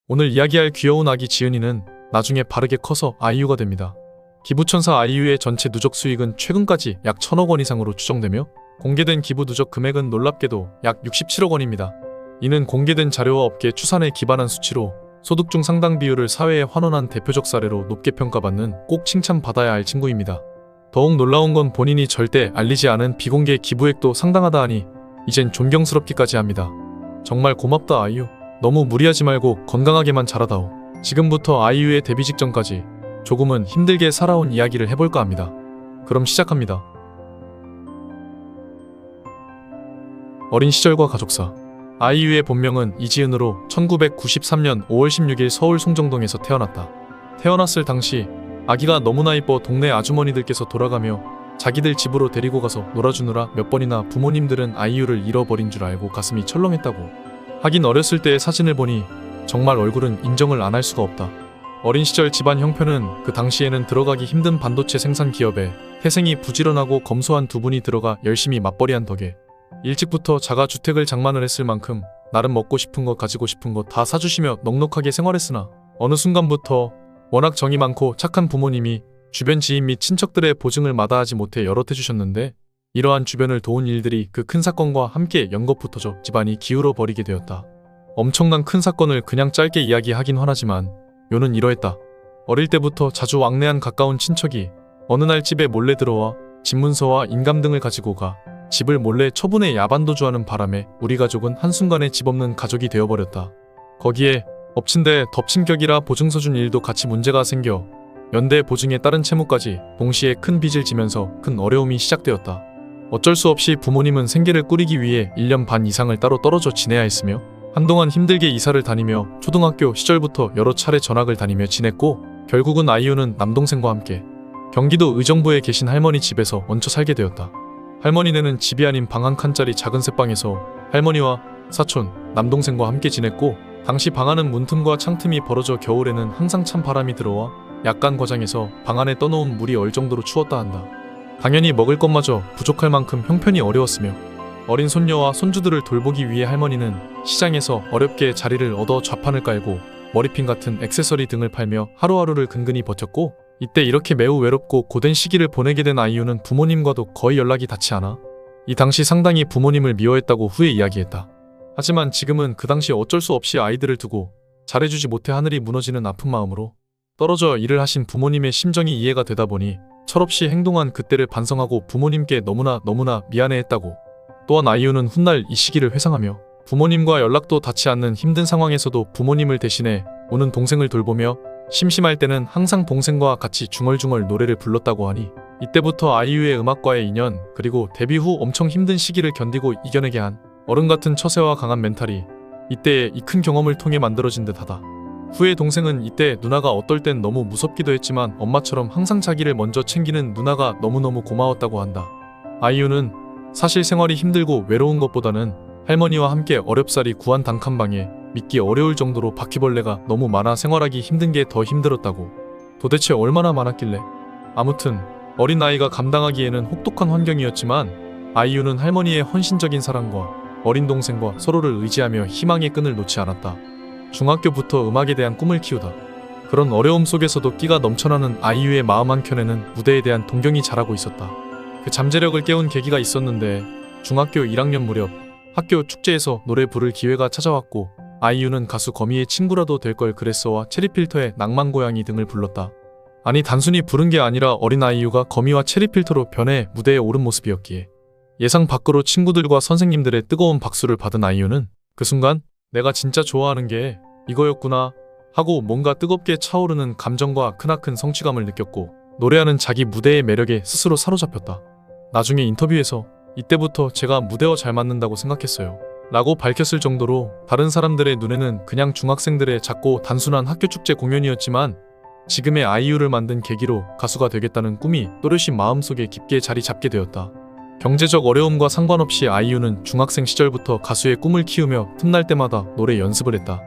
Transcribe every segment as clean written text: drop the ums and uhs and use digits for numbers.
오늘 이야기할 귀여운 아기 지은이는 나중에 바르게 커서 아이유가 됩니다. 기부천사 아이유의 전체 누적 수익은 최근까지 약 1,000억 원 이상으로 추정되며 공개된 기부 누적 금액은 놀랍게도 약 67억 원입니다. 이는 공개된 자료와 업계 추산에 기반한 수치로 소득 중 상당 비율을 사회에 환원한 대표적 사례로 높게 평가받는 꼭 칭찬받아야 할 친구입니다. 더욱 놀라운 건 본인이 절대 알리지 않은 비공개 기부액도 상당하다 하니 이젠 존경스럽기까지 합니다. 정말 고맙다 아이유. 너무 무리하지 말고 건강하게만 자라다오. 지금부터 아이유의 데뷔 직전까지 조금은 힘들게 살아온 이야기를 해볼까 합니다. 그럼 시작합니다. 어린 시절과 가족사. 아이유의 본명은 이지은으로 1993년 5월 16일 서울 송정동에서 태어났다. 태어났을 당시 아기가 너무나 이뻐 동네 아주머니들께서 돌아가며 자기들 집으로 데리고 가서 놀아주느라 몇 번이나 부모님들은 아이유를 잃어버린 줄 알고 가슴이 철렁했다고. 하긴 어렸을 때의 사진을 보니 정말 얼굴은 인정을 안 할 수가 없다. 어린 시절 집안 형편은 그 당시에는 들어가기 힘든 반도체 생산 기업에 태생이 부지런하고 검소한 두 분이 들어가 열심히 맞벌이한 덕에 일찍부터 자가주택을 장만을 했을 만큼 나름 먹고 싶은 거 가지고 싶은 거 다 사주시며 넉넉하게 생활했으나 어느 순간부터 워낙 정이 많고 착한 부모님이 주변 지인 및 친척들의 보증을 마다하지 못해 여럿해주셨는데 이러한 주변을 도운 일들이 그 큰 사건과 함께 연거푸터져 집안이 기울어 버리게 되었다. 엄청난 큰 사건을 그냥 짧게 이야기하긴 화나지만 요는 이러했다. 어릴 때부터 자주 왕래한 가까운 친척이 어느 날 집에 몰래 들어와 집문서와 인감 등을 가지고 가 집을 몰래 처분해 야반도주하는 바람에 우리 가족은 한순간에 집 없는 가족이 되어버렸다. 거기에 엎친 데 덮친 격이라 보증서 준 일도 같이 문제가 생겨 연대 보증에 따른 채무까지 동시에 큰 빚을 지면서 큰 어려움이 시작되었다. 어쩔 수 없이 부모님은 생계를 꾸리기 위해 1년 반 이상을 따로 떨어져 지내야 했으며 한동안 힘들게 이사를 다니며 초등학교 시절부터 여러 차례 전학을 다니며 지냈고 결국은 아이유는 남동생과 함께 경기도 의정부에 계신 할머니 집에서 얹혀 살게 되었다. 할머니네는 집이 아닌 방 한 칸짜리 작은 새방에서 할머니와 사촌, 남동생과 함께 지냈고 당시 방 안은 문틈과 창틈이 벌어져 겨울에는 항상 찬 바람이 들어와 약간 과장해서 방 안에 떠놓은 물이 얼 정도로 추웠다 한다. 당연히 먹을 것마저 부족할 만큼 형편이 어려웠으며 어린 손녀와 손주들을 돌보기 위해 할머니는 시장에서 어렵게 자리를 얻어 좌판을 깔고 머리핀 같은 액세서리 등을 팔며 하루하루를 근근히 버텼고 이때 이렇게 매우 외롭고 고된 시기를 보내게 된 아이유는 부모님과도 거의 연락이 닿지 않아 이 당시 상당히 부모님을 미워했다고 후에 이야기했다. 하지만 지금은 그 당시 어쩔 수 없이 아이들을 두고 잘해주지 못해 하늘이 무너지는 아픈 마음으로 떨어져 일을 하신 부모님의 심정이 이해가 되다 보니 철없이 행동한 그때를 반성하고 부모님께 너무나 미안해했다고. 또한 아이유는 훗날 이 시기를 회상하며 부모님과 연락도 닿지 않는 힘든 상황에서도 부모님을 대신해 우는 동생을 돌보며 심심할 때는 항상 동생과 같이 중얼중얼 노래를 불렀다고 하니 이때부터 아이유의 음악과의 인연 그리고 데뷔 후 엄청 힘든 시기를 견디고 이겨내게 한 어른 같은 처세와 강한 멘탈이 이때의 이 큰 경험을 통해 만들어진 듯하다. 후에 동생은 이때 누나가 어떨 땐 너무 무섭기도 했지만 엄마처럼 항상 자기를 먼저 챙기는 누나가 너무너무 고마웠다고 한다. 아이유는 사실 생활이 힘들고 외로운 것보다는 할머니와 함께 어렵사리 구한 단칸방에 믿기 어려울 정도로 바퀴벌레가 너무 많아 생활하기 힘든 게 더 힘들었다고. 도대체 얼마나 많았길래. 아무튼 어린아이가 감당하기에는 혹독한 환경이었지만 아이유는 할머니의 헌신적인 사랑과 어린 동생과 서로를 의지하며 희망의 끈을 놓지 않았다. 중학교부터 음악에 대한 꿈을 키우다. 그런 어려움 속에서도 끼가 넘쳐나는 아이유의 마음 한켠에는 무대에 대한 동경이 자라고 있었다. 그 잠재력을 깨운 계기가 있었는데 중학교 1학년 무렵 학교 축제에서 노래 부를 기회가 찾아왔고 아이유는 가수 거미의 친구라도 될 걸 그랬어와 체리필터의 낭만고양이 등을 불렀다. 아니 단순히 부른 게 아니라 어린 아이유가 거미와 체리필터로 변해 무대에 오른 모습이었기에 예상 밖으로 친구들과 선생님들의 뜨거운 박수를 받은 아이유는 그 순간 내가 진짜 좋아하는 게 이거였구나 하고 뭔가 뜨겁게 차오르는 감정과 크나큰 성취감을 느꼈고 노래하는 자기 무대의 매력에 스스로 사로잡혔다. 나중에 인터뷰에서 이때부터 제가 무대와 잘 맞는다고 생각했어요 라고 밝혔을 정도로 다른 사람들의 눈에는 그냥 중학생들의 작고 단순한 학교축제 공연이었지만 지금의 아이유를 만든 계기로 가수가 되겠다는 꿈이 또렷이 마음속에 깊게 자리 잡게 되었다. 경제적 어려움과 상관없이 아이유는 중학생 시절부터 가수의 꿈을 키우며 틈날 때마다 노래 연습을 했다.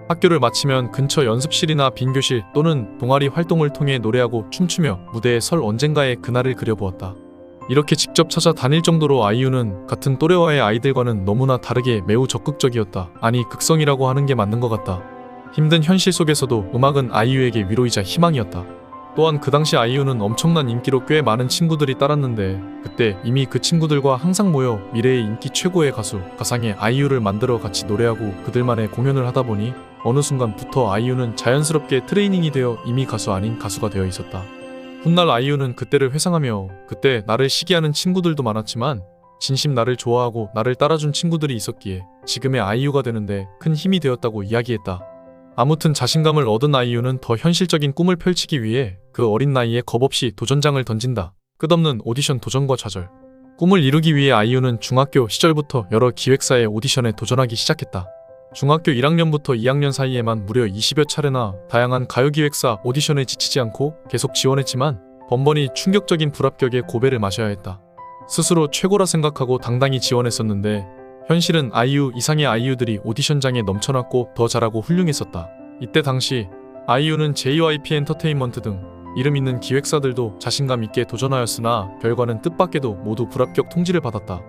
학교를 마치면 근처 연습실이나 빈 교실 또는 동아리 활동을 통해 노래하고 춤추며 무대에 설 언젠가의 그날을 그려보았다. 이렇게 직접 찾아 다닐 정도로 아이유는 같은 또래와의 아이들과는 너무나 다르게 매우 적극적이었다. 아니 극성이라고 하는 게 맞는 것 같다. 힘든 현실 속에서도 음악은 아이유에게 위로이자 희망이었다. 또한 그 당시 아이유는 엄청난 인기로 꽤 많은 친구들이 따랐는데 그때 이미 그 친구들과 항상 모여 미래의 인기 최고의 가수 가상의 아이유를 만들어 같이 노래하고 그들만의 공연을 하다 보니 어느 순간부터 아이유는 자연스럽게 트레이닝이 되어 이미 가수 아닌 가수가 되어 있었다. 훗날 아이유는 그때를 회상하며 그때 나를 시기하는 친구들도 많았지만 진심 나를 좋아하고 나를 따라준 친구들이 있었기에 지금의 아이유가 되는데 큰 힘이 되었다고 이야기했다. 아무튼 자신감을 얻은 아이유는 더 현실적인 꿈을 펼치기 위해 그 어린 나이에 겁없이 도전장을 던진다. 끝없는 오디션 도전과 좌절. 꿈을 이루기 위해 아이유는 중학교 시절부터 여러 기획사의 오디션에 도전하기 시작했다. 중학교 1학년부터 2학년 사이에만 무려 20여 차례나 다양한 가요기획사 오디션에 지치지 않고 계속 지원했지만 번번이 충격적인 불합격에 고배를 마셔야 했다. 스스로 최고라 생각하고 당당히 지원했었는데 현실은 아이유 이상의 아이유들이 오디션장에 넘쳐났고 더 잘하고 훌륭했었다. 이때 당시 아이유는 JYP 엔터테인먼트 등 이름 있는 기획사들도 자신감 있게 도전하였으나 결과는 뜻밖에도 모두 불합격 통지를 받았다.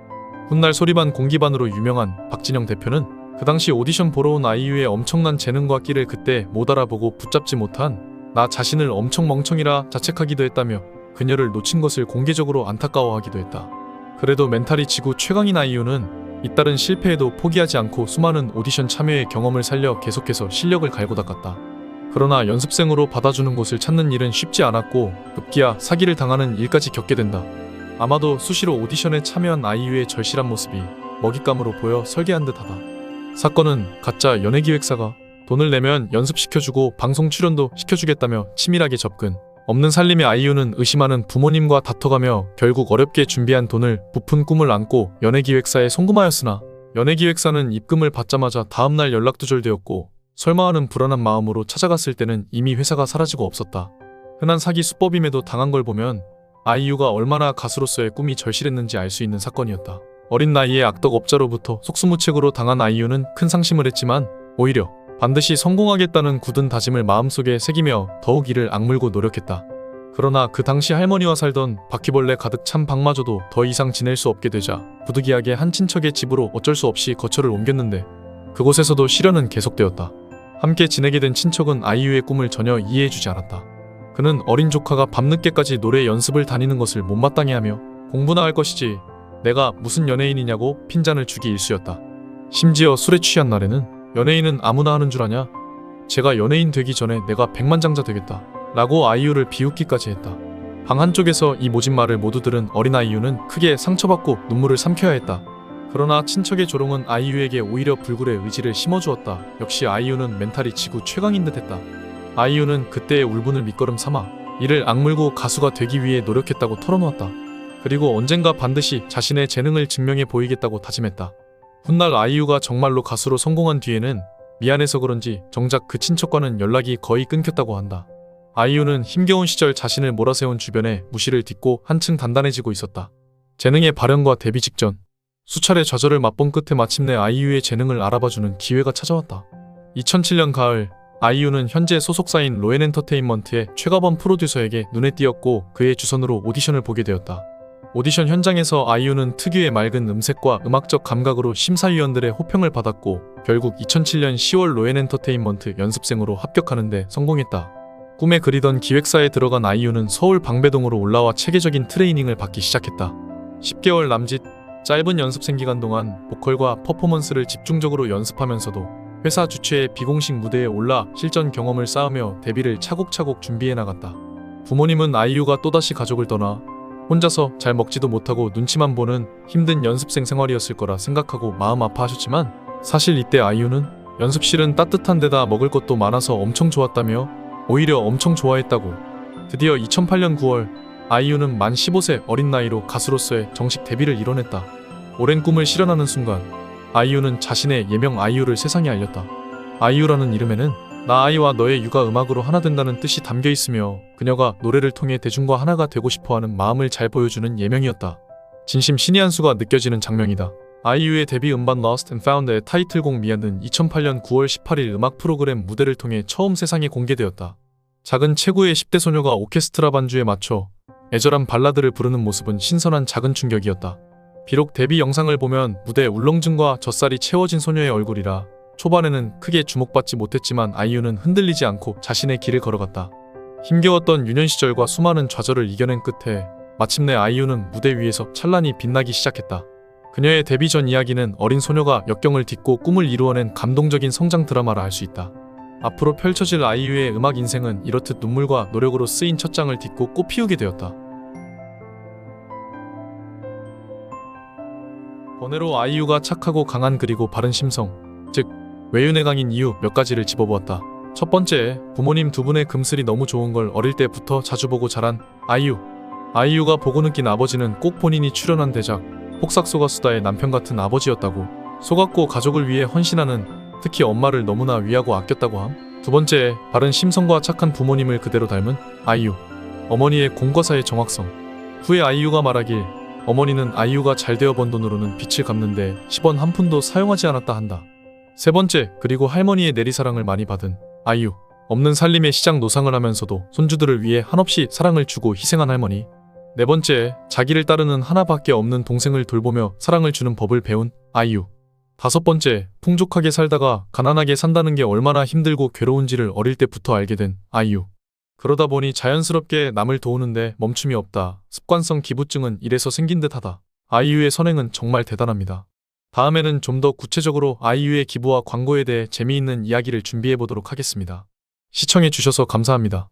훗날 소리반 공기반으로 유명한 박진영 대표는 그 당시 오디션 보러 온 아이유의 엄청난 재능과 끼를 그때 못 알아보고 붙잡지 못한 나 자신을 엄청 멍청이라 자책하기도 했다며 그녀를 놓친 것을 공개적으로 안타까워하기도 했다. 그래도 멘탈이 지구 최강인 아이유는 잇따른 실패에도 포기하지 않고 수많은 오디션 참여의 경험을 살려 계속해서 실력을 갈고 닦았다. 그러나 연습생으로 받아주는 곳을 찾는 일은 쉽지 않았고 급기야 사기를 당하는 일까지 겪게 된다. 아마도 수시로 오디션에 참여한 아이유의 절실한 모습이 먹잇감으로 보여 설계한 듯하다. 사건은 가짜 연예기획사가 돈을 내면 연습시켜주고 방송 출연도 시켜주겠다며 치밀하게 접근. 없는 살림의 아이유는 의심하는 부모님과 다퉈가며 결국 어렵게 준비한 돈을 부푼 꿈을 안고 연예기획사에 송금하였으나 연예기획사는 입금을 받자마자 다음날 연락 두절되었고 설마 하는 불안한 마음으로 찾아갔을 때는 이미 회사가 사라지고 없었다. 흔한 사기 수법임에도 당한 걸 보면 아이유가 얼마나 가수로서의 꿈이 절실했는지 알 수 있는 사건이었다. 어린 나이에 악덕업자로부터 속수무책으로 당한 아이유는 큰 상심을 했지만 오히려 반드시 성공하겠다는 굳은 다짐을 마음속에 새기며 더욱 이를 악물고 노력했다. 그러나 그 당시 할머니와 살던 바퀴벌레 가득 찬 방마저도 더 이상 지낼 수 없게 되자 부득이하게 한 친척의 집으로 어쩔 수 없이 거처를 옮겼는데 그곳에서도 시련은 계속되었다. 함께 지내게 된 친척은 아이유의 꿈을 전혀 이해해주지 않았다. 그는 어린 조카가 밤늦게까지 노래 연습을 다니는 것을 못마땅해 하며 공부나 할 것이지 내가 무슨 연예인이냐고 핀잔을 주기 일쑤였다. 심지어 술에 취한 날에는 연예인은 아무나 하는 줄 아냐? 제가 연예인 되기 전에 내가 백만장자 되겠다 라고 아이유를 비웃기까지 했다. 방 한쪽에서 이 모진 말을 모두 들은 어린 아이유는 크게 상처받고 눈물을 삼켜야 했다. 그러나 친척의 조롱은 아이유에게 오히려 불굴의 의지를 심어주었다. 역시 아이유는 멘탈이 지구 최강인 듯 했다. 아이유는 그때의 울분을 밑거름 삼아 이를 악물고 가수가 되기 위해 노력했다고 털어놓았다. 그리고 언젠가 반드시 자신의 재능을 증명해 보이겠다고 다짐했다. 훗날 아이유가 정말로 가수로 성공한 뒤에는 미안해서 그런지 정작 그 친척과는 연락이 거의 끊겼다고 한다. 아이유는 힘겨운 시절 자신을 몰아세운 주변에 무시를 딛고 한층 단단해지고 있었다. 재능의 발현과 데뷔 직전 수차례 좌절을 맛본 끝에 마침내 아이유의 재능을 알아봐주는 기회가 찾아왔다. 2007년 가을 아이유는 현재 소속사인 로엔엔터테인먼트의 최가범 프로듀서에게 눈에 띄었고 그의 주선으로 오디션을 보게 되었다. 오디션 현장에서 아이유는 특유의 맑은 음색과 음악적 감각으로 심사위원들의 호평을 받았고 결국 2007년 10월 로엔엔터테인먼트 연습생으로 합격하는데 성공했다. 꿈에 그리던 기획사에 들어간 아이유는 서울 방배동으로 올라와 체계적인 트레이닝을 받기 시작했다. 10개월 남짓 짧은 연습생 기간 동안 보컬과 퍼포먼스를 집중적으로 연습하면서도 회사 주최의 비공식 무대에 올라 실전 경험을 쌓으며 데뷔를 차곡차곡 준비해 나갔다. 부모님은 아이유가 또다시 가족을 떠나 혼자서 잘 먹지도 못하고 눈치만 보는 힘든 연습생 생활이었을 거라 생각하고 마음 아파하셨지만 사실 이때 아이유는 연습실은 따뜻한 데다 먹을 것도 많아서 엄청 좋았다며 오히려 엄청 좋아했다고. 드디어 2008년 9월 아이유는 만 15세 어린 나이로 가수로서의 정식 데뷔를 이뤄냈다. 오랜 꿈을 실현하는 순간 아이유는 자신의 예명 아이유를 세상에 알렸다. 아이유라는 이름에는 나 아이와 너의 육아 음악으로 하나 된다는 뜻이 담겨 있으며 그녀가 노래를 통해 대중과 하나가 되고 싶어하는 마음을 잘 보여주는 예명이었다. 진심 신의 한 수가 느껴지는 장면이다. 아이유의 데뷔 음반 Lost and Found의 타이틀곡 미아는 2008년 9월 18일 음악 프로그램 무대를 통해 처음 세상에 공개되었다. 작은 체구의 10대 소녀가 오케스트라 반주에 맞춰 애절한 발라드를 부르는 모습은 신선한 작은 충격이었다. 비록 데뷔 영상을 보면 무대 울렁증과 젖살이 채워진 소녀의 얼굴이라 초반에는 크게 주목받지 못했지만 아이유는 흔들리지 않고 자신의 길을 걸어갔다. 힘겨웠던 유년 시절과 수많은 좌절을 이겨낸 끝에 마침내 아이유는 무대 위에서 찬란히 빛나기 시작했다. 그녀의 데뷔 전 이야기는 어린 소녀가 역경을 딛고 꿈을 이루어낸 감동적인 성장 드라마라 할 수 있다. 앞으로 펼쳐질 아이유의 음악 인생은 이렇듯 눈물과 노력으로 쓰인 첫 장을 딛고 꽃피우게 되었다. 번외로 아이유가 착하고 강한 그리고 바른 심성, 즉 외윤에 강인 이유 몇 가지를 집어보았다. 첫 번째, 부모님 두 분의 금슬이 너무 좋은 걸 어릴 때부터 자주 보고 자란 아이유. 아이유가 보고 느낀 아버지는 꼭 본인이 출연한 대작 폭삭소가수다의 남편 같은 아버지였다고. 속았고 가족을 위해 헌신하는, 특히 엄마를 너무나 위하고 아꼈다고 함. 두 번째, 바른 심성과 착한 부모님을 그대로 닮은 아이유. 어머니의 공과사의 정확성. 후에 아이유가 말하길, 어머니는 아이유가 잘 되어 번 돈으로는 빚을 갚는데 10원 한 푼도 사용하지 않았다 한다. 세 번째, 그리고 할머니의 내리사랑을 많이 받은 아이유. 없는 살림의 시장 노상을 하면서도 손주들을 위해 한없이 사랑을 주고 희생한 할머니. 네 번째, 자기를 따르는 하나밖에 없는 동생을 돌보며 사랑을 주는 법을 배운 아이유. 다섯 번째, 풍족하게 살다가 가난하게 산다는 게 얼마나 힘들고 괴로운지를 어릴 때부터 알게 된 아이유. 그러다 보니 자연스럽게 남을 도우는데 멈춤이 없다. 습관성 기부증은 이래서 생긴 듯하다. 아이유의 선행은 정말 대단합니다. 다음에는 좀 더 구체적으로 아이유의 기부와 광고에 대해 재미있는 이야기를 준비해보도록 하겠습니다. 시청해주셔서 감사합니다.